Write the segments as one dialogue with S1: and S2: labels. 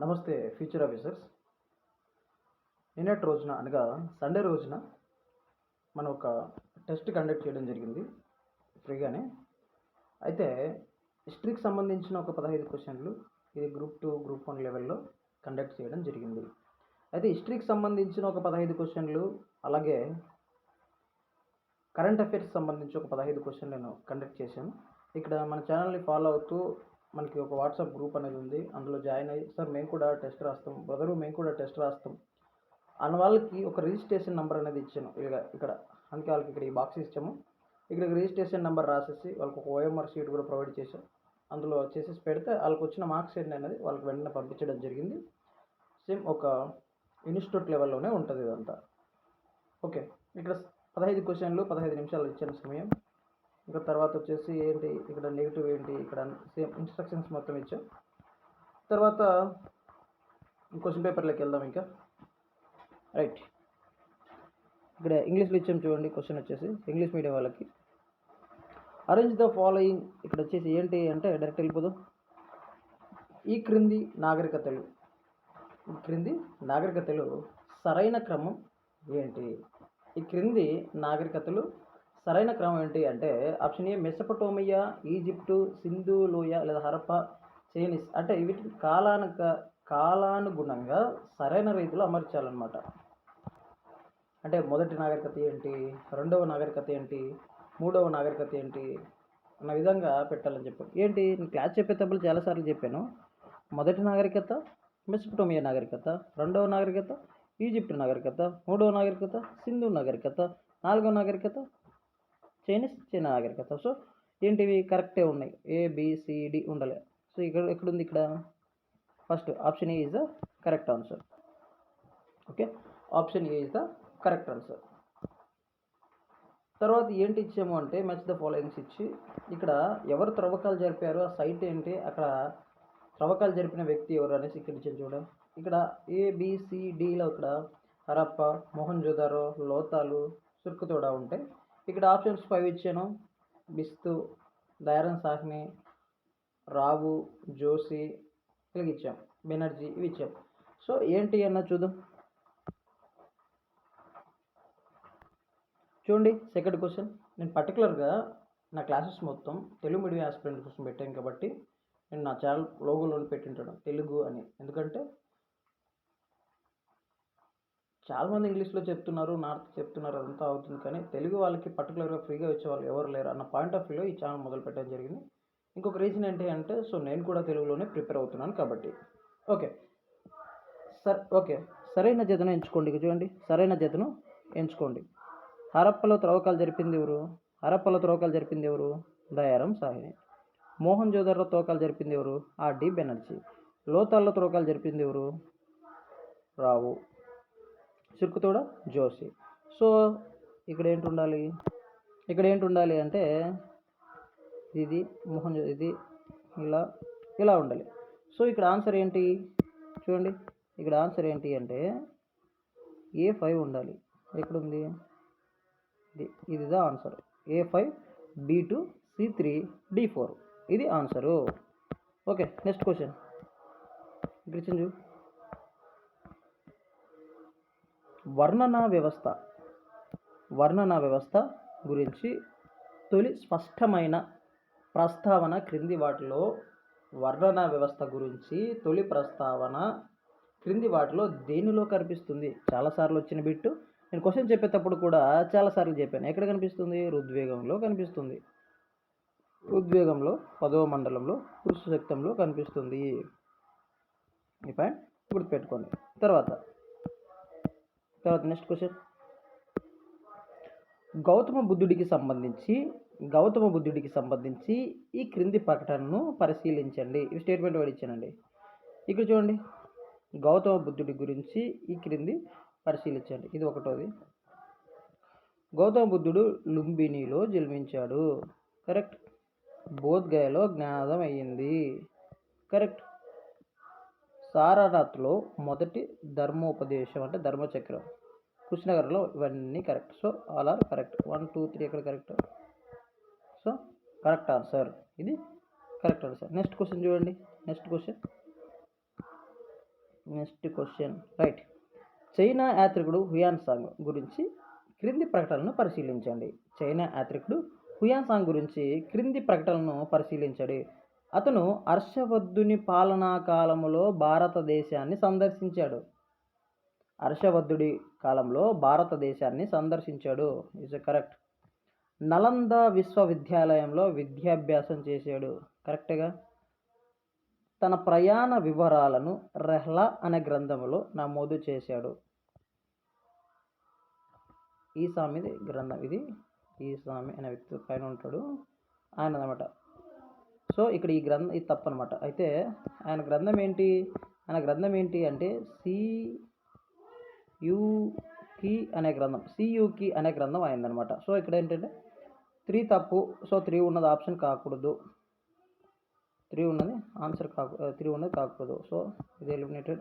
S1: నమస్తే future officers. నిన్నటి రోజున అనగా సండే రోజున మనం ఒక టెస్ట్ కండక్ట్ చేయడం జరిగింది ఫ్రీగానే. అయితే హిస్టరీకి సంబంధించిన ఒక 15 క్వశ్చన్లు ఇది గ్రూప్ 2 గ్రూప్ 1 లెవెల్లో కండక్ట్ చేయడం జరిగింది. అయితే హిస్టరీకి సంబంధించిన ఒక 15 క్వశ్చన్లు, అలాగే కరెంట్ అఫైర్స్ సంబంధించి ఒక 15 క్వశ్చన్లు నేను కండక్ట్ చేశాను. ఇక్కడ మన ఛానల్ని ఫాలో అవుతూ మనకి ఒక వాట్సాప్ గ్రూప్ అనేది ఉంది, అందులో జాయిన్ అయ్యి సార్ మేము కూడా టెస్ట్ రాస్తాం, బ్రదరు మేము కూడా టెస్ట్ రాస్తాం అన్న వాళ్ళకి ఒక రిజిస్ట్రేషన్ నెంబర్ అనేది ఇచ్చాను. ఇక్కడ అందుకే వాళ్ళకి ఇక్కడ ఈ బాక్స్ ఇచ్చాము. ఇక్కడ రిజిస్ట్రేషన్ నెంబర్ రాసేసి వాళ్ళకి ఒక ఓఎంఆర్ షీట్ కూడా ప్రొవైడ్ చేసాం. అందులో చేసేసి పెడితే వాళ్ళకి వచ్చిన మార్క్స్ ఏంటి అనేది వాళ్ళకి వెంటనే పంపించడం జరిగింది. సేమ్ ఒక ఇన్స్టిట్యూట్ లెవెల్లోనే ఉంటుంది ఇదంతా. ఓకే, ఇక్కడ 15 క్వశ్చన్లు 15 నిమిషాలు ఇచ్చిన సమయం. ఇంకా తర్వాత వచ్చేసి ఏంటి ఇక్కడ నెగిటివ్ ఏంటి, ఇక్కడ సేమ్ ఇన్స్ట్రక్షన్స్ మొత్తం ఇచ్చాం. తర్వాత క్వశ్చన్ పేపర్లోకి వెళ్దాం. ఇంకా రైట్, ఇక్కడ ఇంగ్లీష్లో ఇచ్చాం చూడండి. క్వశ్చన్ వచ్చేసి ఇంగ్లీష్ మీడియం వాళ్ళకి అరేంజ్ ద ఫాలోయింగ్. ఇక్కడ వచ్చేసి ఏంటి అంటే డైరెక్ట్ వెళ్ళిపోదాం. ఈ క్రింది నాగరికతలు సరైన క్రమం ఏంటి? ఈ క్రింది నాగరికతలు సరైన క్రమం ఏంటి అంటే option A Mesopotamia, Egypt, Sindhu లోయ లేదా హరప్ప, చైనీస్. అంటే వీటిని కాలానుగుణంగా సరైన రీతిలో అమర్చాలన్నమాట. అంటే మొదటి నాగరికత ఏంటి, రెండవ నాగరికత ఏంటి, మూడవ నాగరికత ఏంటి అన్న విధంగా పెట్టాలని చెప్పాను. ఏంటి నేను క్లాస్ చెప్పేటప్పుడు చాలాసార్లు చెప్పాను. మొదటి నాగరికత మెసపటోమియా నాగరికత, రెండవ నాగరికత ఈజిప్ట్ నాగరికత, మూడవ నాగరికత సింధు నాగరికత, నాలుగవ నాగరికత చైనా నాగరికత. సో ఏంటివి కరెక్టే ఉన్నాయి, ABCD ఉండాలి. సో ఎక్కడుంది ఇక్కడ first option A is the correct answer. Okay, option A is the correct answer. తర్వాత ఏంటి ఇచ్చాము అంటే మ్యాచ్ ద ఫాలోయింగ్స్ ఇచ్చి ఇక్కడ ఎవరు త్రవ్వకాలు జరిపారో ఆ సైట్ ఏంటి, అక్కడ త్రవ్వకాలు జరిపిన వ్యక్తి ఎవరు అనేసి ఇక్కడ ఇచ్చాను చూడండి. ఇక్కడ ABCDలో ఇక్కడ హరప్ప, మొహంజోదారో, లోతాలు, సుర్కుతోడా ఉంటాయి. ఇక్కడ ఆప్షన్స్ 5 ఇచ్చాను. బిస్తు, దయారన్ సాహ్ని, రావు, జోషి ఇలాగ ఇచ్చాం, బెనర్జీ ఇవి ఇచ్చాం. సో ఏంటి అన్న చూద్దాం. చూడండి సెకండ్ క్వశ్చన్. నేను పర్టికులర్గా నా క్లాసెస్ మొత్తం తెలుగు మీడియం ఆస్పిరెంట్ కోసం పెట్టాను కాబట్టి నేను నా ఛానల్ లోగోలో పెట్టింటాను తెలుగు అని. ఎందుకంటే చాలామంది ఇంగ్లీష్లో చెప్తున్నారు, నార్త్ చెప్తున్నారు, అదంతా అవుతుంది. కానీ తెలుగు వాళ్ళకి పర్టికులర్గా ఫ్రీగా వచ్చే వాళ్ళు ఎవరు లేరు అన్న పాయింట్ ఆఫ్ వ్యూలో ఈ ఛానల్ మొదలు పెట్టడం జరిగింది. ఇంకొక రీజన్ ఏంటి అంటే సో నేను కూడా తెలుగులోనే ప్రిపేర్ అవుతున్నాను కాబట్టి. ఓకే సరైన జతను ఎంచుకోండి. చూడండి సరైన జతను ఎంచుకోండి. హరప్పలో త్రవ్వకాలు జరిపింది ఎవరు? దయారం సాహ్ని. మోహన్జోదారో త్రవ్వకాలు జరిపింది ఎవరు? RD బెనర్జీ. లోతాల్లో త్రవ్వకాలు జరిపింది ఎవరు? రావు. సుర్కుతోడా జోషి. సో ఇక్కడ ఏంటి ఉండాలి అంటే ఇది ఇది ఇలా ఉండాలి. సో ఇక్కడ ఆన్సర్ ఏంటి చూడండి. ఇక్కడ ఆన్సర్ ఏంటి అంటే A5 ఉండాలి. ఎక్కడుంది? ఇది answer. A5, B2, C3, D4 ఇది ఆన్సరు. ఓకే, నెక్స్ట్ క్వశ్చన్ ఇక్కడ ఇచ్చింది. వర్ణన వ్యవస్థ గురించి తొలి స్పష్టమైన ప్రస్తావన క్రింది వాటిలో వర్ణన వ్యవస్థ గురించి తొలి ప్రస్తావన క్రింది వాటిలో దేనిలో కనిపిస్తుంది? చాలాసార్లు వచ్చిన బిట్టు. నేను క్వశ్చన్ చెప్పేటప్పుడు కూడా చాలాసార్లు చెప్పాను. ఎక్కడ కనిపిస్తుంది? ఋగ్వేదంలో కనిపిస్తుంది. ఋగ్వేదంలో 10వ మండలంలో పురుష సూక్తంలో కనిపిస్తుంది. ఈ పాయింట్ గుర్తుపెట్టుకోండి. తర్వాత నెక్స్ట్ క్వశ్చన్. గౌతమ బుద్ధుడికి సంబంధించి ఈ క్రింది ప్రకటనను పరిశీలించండి. ఈ స్టేట్మెంట్ వాడు ఇచ్చానండి. ఇక్కడ చూడండి, గౌతమ బుద్ధుడి గురించి ఈ క్రింది పరిశీలించండి. ఇది ఒకటోది. గౌతమ బుద్ధుడు లుంబినిలో జన్మించాడు. కరెక్ట్. బోధ్గయలో జ్ఞానోదయం అయ్యింది. కరెక్ట్. సారనాథ్లో మొదటి ధర్మోపదేశం అంటే ధర్మచక్రం కృష్ణగర్లో. ఇవన్నీ correct. So all are correct. 1, 2, 3 ఎక్కడ కరెక్ట్? So correct answer. ఇది కరెక్ట్ ఆన్సర్. నెక్స్ట్ క్వశ్చన్ చూడండి. Next question next question right. China యాత్రికుడు హుయాన్సాంగ్ గురించి క్రింది ప్రకటనలను పరిశీలించండి. చైనా యాత్రికుడు హుయాన్సాంగ్ గురించి క్రింది ప్రకటనలను పరిశీలించండి. అతను హర్షవర్ధుని పాలనా కాలంలో భారతదేశాన్ని సందర్శించాడు. హర్షవర్ధుడి కాలంలో భారతదేశాన్ని సందర్శించాడు. Is correct. నలంద విశ్వవిద్యాలయంలో విద్యాభ్యాసం చేశాడు. కరెక్ట్గా. తన ప్రయాణ వివరాలను రెహ్లా అనే గ్రంథంలో నమోదు చేశాడు. ఈసామిది గ్రంథం ఇది. ఈసామి అనే వ్యక్తి పైన ఉంటాడు ఆయన అనమాట. సో ఇక్కడ ఈ గ్రంథం ఇది తప్పు అనమాట. అయితే ఆయన గ్రంథం ఏంటి అంటే సియుకి అనే గ్రంథం అయిందనమాట. సో ఇక్కడ ఏంటంటే 3 తప్పు. సో 3 ఉన్నది ఆప్షన్ కాకూడదు. 3 ఉన్నది ఆన్సర్ 3 ఉన్నది కాకూడదు. సో ఇది ఎలిమినేటెడ్.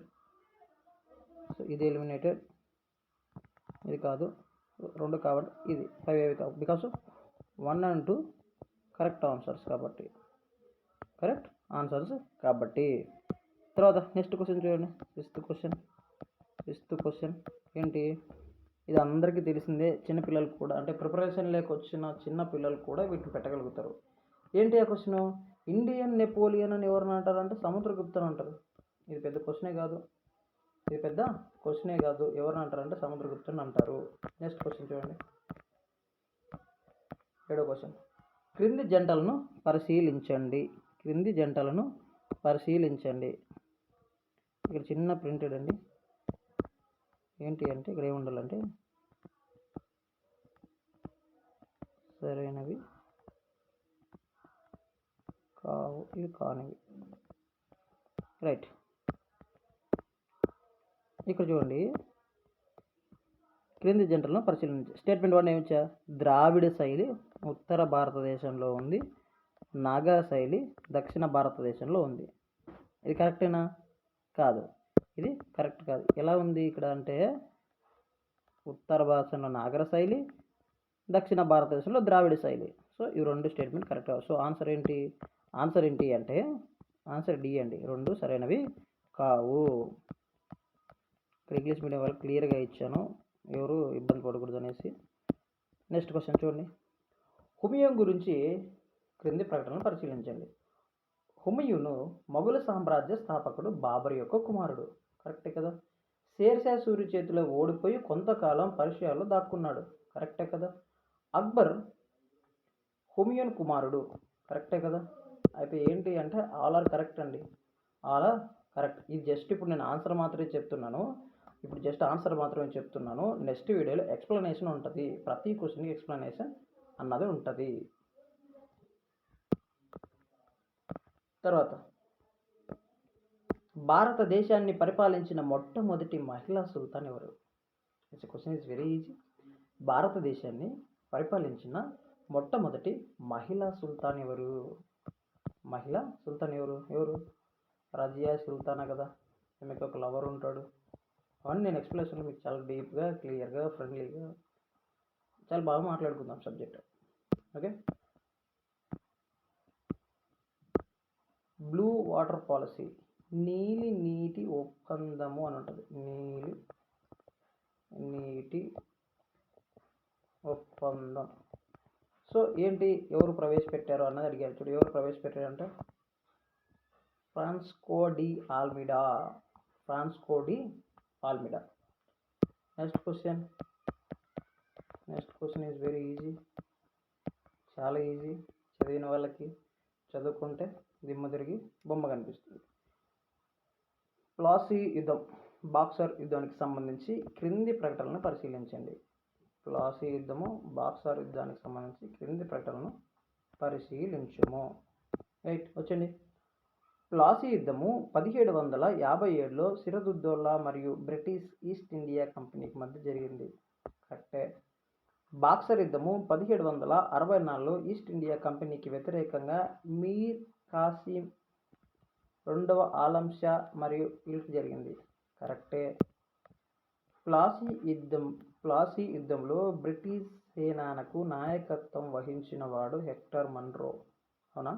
S1: ఇది కాదు. 2 కాబట్టి ఇది 5 ఏవి కావు. బికాస్ 1 and 2 కరెక్ట్ ఆన్సర్స్ కాబట్టి. తర్వాత నెక్స్ట్ క్వశ్చన్ చూడండి. ఫిఫ్త్ క్వశ్చన్ ఏంటి? ఇది అందరికీ తెలిసిందే. చిన్నపిల్లలు కూడా అంటే ప్రిపరేషన్ లేకొచ్చిన చిన్న పిల్లలు కూడా వీటిని పెట్టగలుగుతారు. ఏంటి ఆ క్వశ్చన్? ఇండియన్ నెపోలియన్ అని ఎవరిని అంటారు అంటే సముద్రగుప్తుని అంటారు. ఇది పెద్ద క్వశ్చనే కాదు. ఎవరిని అంటారంటే సముద్రగుప్తుని అంటారు. నెక్స్ట్ క్వశ్చన్ చూడండి. 7వ క్వశ్చన్. క్రింది జంటలను పరిశీలించండి. ఇక్కడ చిన్న ప్రింటెడ్ అండి. ఏంటి అంటే ఇక్కడ ఏముండాలంటే సరైనవి కావు, ఇవి కానివి. రైట్. ఇక్కడ చూడండి. క్రింది జంటలను పరిశీలించి స్టేట్మెంట్ 1 ఏమిచ్చా? ద్రావిడ శైలి ఉత్తర భారతదేశంలో ఉంది, నాగర శైలి దక్షిణ భారతదేశంలో ఉంది. ఇది కరెక్టేనా? కాదు. ఇది కరెక్ట్ కాదు. ఎలా ఉంది ఇక్కడ అంటే ఉత్తర భారతదేశంలో నాగర శైలి, దక్షిణ భారతదేశంలో ద్రావిడ శైలి. సో ఈ 2 స్టేట్మెంట్ కరెక్ట్ కావు. సో ఆన్సర్ ఏంటి అంటే ఆన్సర్ డి అండి. 2 సరైనవి కావు. ఇక్కడ ఇంగ్లీష్ మీడియం వాళ్ళకి క్లియర్గా ఇచ్చాను, ఎవరు ఇబ్బంది పడకూడదు అనేసి. నెక్స్ట్ క్వశ్చన్ చూడండి. హుమయూన్ గురించి క్రింది ప్రకటనలు పరిశీలించండి. హుమయూను మొఘలు సామ్రాజ్య స్థాపకుడు బాబర్ యొక్క కుమారుడు. కరెక్టే కదా. షేర్షా సూరి చేతిలో ఓడిపోయి కొంతకాలం పర్షియాలో దాక్కున్నాడు. కరెక్టే కదా. అక్బర్ హుమయూన్ కుమారుడు. కరెక్టే కదా. అయితే ఏంటి అంటే ఆల్ ఆర్ కరెక్ట్ అండి. All are correct. ఇది జస్ట్ ఇప్పుడు నేను ఆన్సర్ మాత్రమే చెప్తున్నాను. నెక్స్ట్ వీడియోలో ఎక్స్ప్లెనేషన్ ఉంటుంది. ప్రతి క్వశ్చన్కి ఎక్స్ప్లెనేషన్ అన్నది ఉంటుంది. తర్వాత భారతదేశాన్ని పరిపాలించిన మొట్టమొదటి మహిళా సుల్తాన్ ఎవరు? This question is very easy. భారతదేశాన్ని పరిపాలించిన మొట్టమొదటి మహిళా సుల్తాన్ ఎవరు? ఎవరు? రజియా సుల్తానా కదా. మీకు ఒక లవర్ ఉంటాడు. అవన్నీ నేను ఎక్స్ప్లెనేషన్లో మీకు చాలా డీప్గా, క్లియర్గా, ఫ్రెండ్లీగా చాలా బాగా మాట్లాడుకుందాం subject. Okay. Blue water policy, నీటి ఒప్పందము అని ఉంటుంది. నీటి ఒప్పందం. సో ఏంటి, ఎవరు ప్రవేశపెట్టారు అన్నది అడిగారు. చూడు, ఎవరు ప్రవేశపెట్టారంటే Francisco de Almeida. Next question is very easy, చాలా ఈజీ. చదివిన వాళ్ళకి చదువుకుంటే దిమ్మ తిరిగి బొమ్మ కనిపిస్తుంది. ప్లాసీ యుద్ధం, బాక్సర్ యుద్ధానికి సంబంధించి క్రింది ప్రకటనలను పరిశీలించండి. ప్లాసీ యుద్ధము, బాక్సర్ యుద్ధానికి సంబంధించి క్రింది ప్రకటనలను పరిశీలించుము. రైట్, వచ్చండి. ప్లాసీ యుద్ధము 1757లో సిరాజుద్దౌలా మరియు బ్రిటిష్ ఈస్ట్ ఇండియా కంపెనీకి మధ్య జరిగింది. కరెక్టే. బాక్సర్ యుద్ధము 1764లో ఈస్ట్ ఇండియా కంపెనీకి వ్యతిరేకంగా మీర్ కాసిం రెండవ ఆలం షా మరియు వీళ్ళకి జరిగింది. కరెక్టే. ప్లాసీ యుద్ధంలో బ్రిటిష్ సేనకు నాయకత్వం వహించిన వాడు హెక్టర్ మన్రో. అవునా?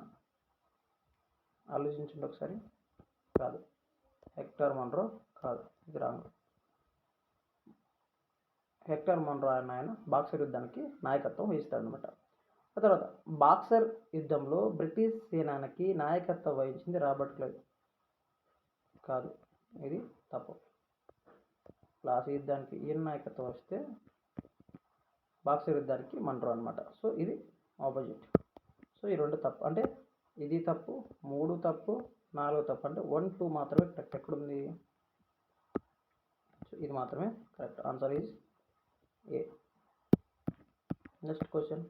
S1: ఆలోచించండి ఒకసారి. కాదు, హెక్టర్ మన్రో కాదు, ఇది రాంగ్. హెక్టర్ మొన్రో అనే ఆయన బాక్సర్ యుద్ధానికి నాయకత్వం వహిస్తాడు అనమాట. ఆ తర్వాత బాక్సర్ యుద్ధంలో బ్రిటిష్ సేనానికి నాయకత్వం వహించింది రాబర్ట్ క్లైవ్. కాదు, ఇది తప్పు. ప్లాసీ యుద్ధానికి ఈయన నాయకత్వం వస్తే బాక్సర్ యుద్ధానికి మొన్రో అనమాట. సో ఇది ఆపోజిట్. సో ఈ రెండు తప్పు, అంటే ఇది తప్పు, 3 తప్పు, 4 తప్పు, అంటే 1, 2 మాత్రమే కరెక్ట్. ఎక్కడుంది? ఇది మాత్రమే correct. Answer is a. Next question.